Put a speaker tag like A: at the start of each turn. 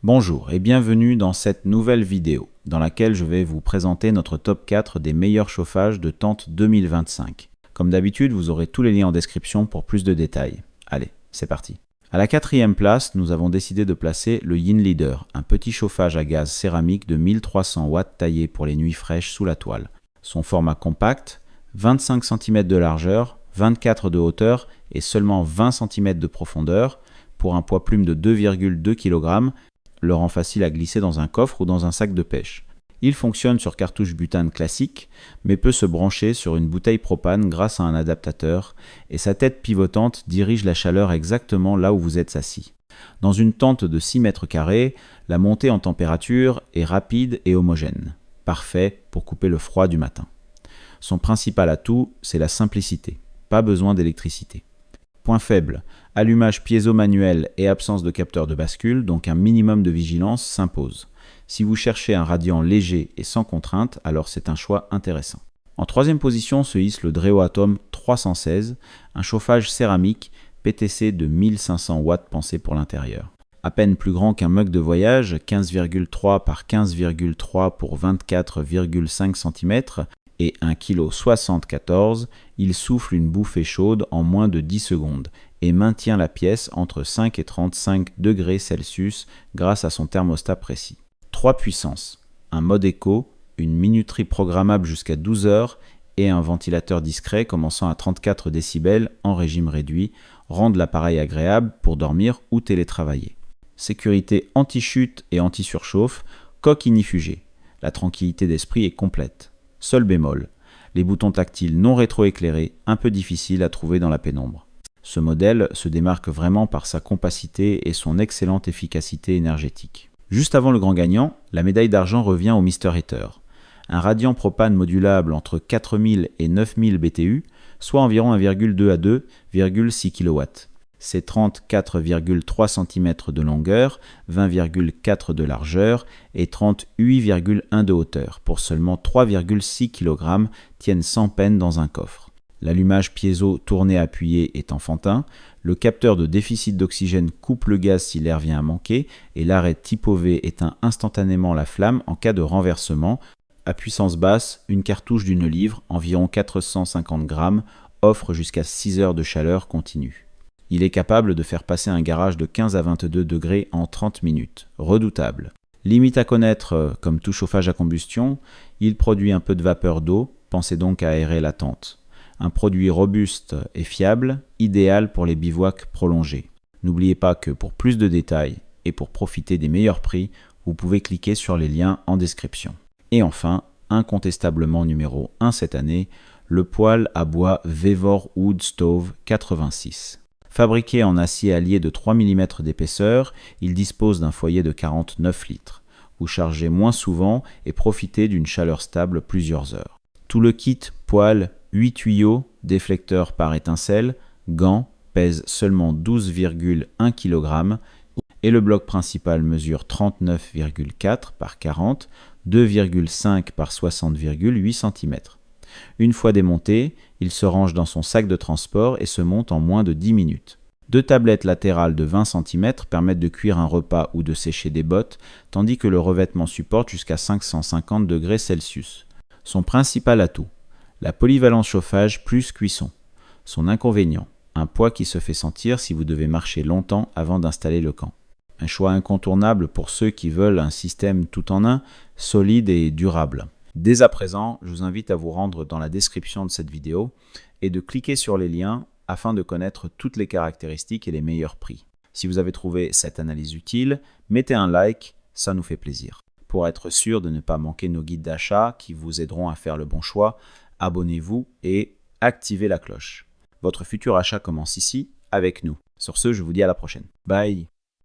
A: Bonjour et bienvenue dans cette nouvelle vidéo dans laquelle je vais vous présenter notre top 4 des meilleurs chauffages de tente 2025. Comme d'habitude, vous aurez tous les liens en description pour plus de détails. Allez, c'est parti. À la 4e place, nous avons décidé de placer le Yin Leader, un petit chauffage à gaz céramique de 1300 watts taillé pour les nuits fraîches sous la toile. Son format compact, 25 cm de largeur, 24 de hauteur et seulement 20 cm de profondeur, pour un poids plume de 2,2 kg, le rend facile à glisser dans un coffre ou dans un sac de pêche. Il fonctionne sur cartouche butane classique, mais peut se brancher sur une bouteille propane grâce à un adaptateur, et sa tête pivotante dirige la chaleur exactement là où vous êtes assis. Dans une tente de 6 mètres carrés, la montée en température est rapide et homogène, parfait pour couper le froid du matin. Son principal atout, c'est la simplicité, pas besoin d'électricité. Point faible, allumage piézo-manuel et absence de capteur de bascule, donc un minimum de vigilance s'impose. Si vous cherchez un radiant léger et sans contrainte, alors c'est un choix intéressant. En 3e position se hisse le Dreo Atom 316, un chauffage céramique PTC de 1500 watts pensé pour l'intérieur. À peine plus grand qu'un mug de voyage, 15,3 par 15,3 pour 24,5 cm, et 1,74 kg, il souffle une bouffée chaude en moins de 10 secondes et maintient la pièce entre 5 et 35 degrés Celsius grâce à son thermostat précis. 3 puissances, un mode éco, une minuterie programmable jusqu'à 12 heures et un ventilateur discret commençant à 34 décibels en régime réduit rendent l'appareil agréable pour dormir ou télétravailler. Sécurité anti-chute et anti-surchauffe, coque ignifugée. La tranquillité d'esprit est complète. Seul bémol, les boutons tactiles non rétroéclairés, un peu difficiles à trouver dans la pénombre. Ce modèle se démarque vraiment par sa compacité et son excellente efficacité énergétique. Juste avant le grand gagnant, la médaille d'argent revient au Mr Heater. Un radiant propane modulable entre 4000 et 9000 BTU, soit environ 1,2 à 2,6 kW. C'est 34,3 cm de longueur, 20,4 de largeur et 38,1 de hauteur, pour seulement 3,6 kg, tiennent sans peine dans un coffre. L'allumage piézo tourné appuyé est enfantin, le capteur de déficit d'oxygène coupe le gaz si l'air vient à manquer et l'arrêt typo V éteint instantanément la flamme en cas de renversement. À puissance basse, une cartouche d'une livre, environ 450 grammes, offre jusqu'à 6 heures de chaleur continue. Il est capable de faire passer un garage de 15 à 22 degrés en 30 minutes. Redoutable. Limite à connaître, comme tout chauffage à combustion, il produit un peu de vapeur d'eau, pensez donc à aérer la tente. Un produit robuste et fiable, idéal pour les bivouacs prolongés. N'oubliez pas que pour plus de détails et pour profiter des meilleurs prix, vous pouvez cliquer sur les liens en description. Et enfin, incontestablement numéro 1 cette année, le poêle à bois Vevor Wood Stove 86. Fabriqué en acier allié de 3 mm d'épaisseur, il dispose d'un foyer de 49 litres. Vous chargez moins souvent et profitez d'une chaleur stable plusieurs heures. Tout le kit poêle, 8 tuyaux, déflecteur par étincelle, gants, pèse seulement 12,1 kg et le bloc principal mesure 39,4 par 40, 2,5 par 60,8 cm. Une fois démonté, il se range dans son sac de transport et se monte en moins de 10 minutes. 2 tablettes latérales de 20 cm permettent de cuire un repas ou de sécher des bottes, tandis que le revêtement supporte jusqu'à 550 degrés Celsius. Son principal atout, la polyvalence chauffage plus cuisson. Son inconvénient, un poids qui se fait sentir si vous devez marcher longtemps avant d'installer le camp. Un choix incontournable pour ceux qui veulent un système tout en un, solide et durable. Dès à présent, je vous invite à vous rendre dans la description de cette vidéo et de cliquer sur les liens afin de connaître toutes les caractéristiques et les meilleurs prix. Si vous avez trouvé cette analyse utile, mettez un like, ça nous fait plaisir. Pour être sûr de ne pas manquer nos guides d'achat qui vous aideront à faire le bon choix, abonnez-vous et activez la cloche. Votre futur achat commence ici, avec nous. Sur ce, je vous dis à la prochaine. Bye!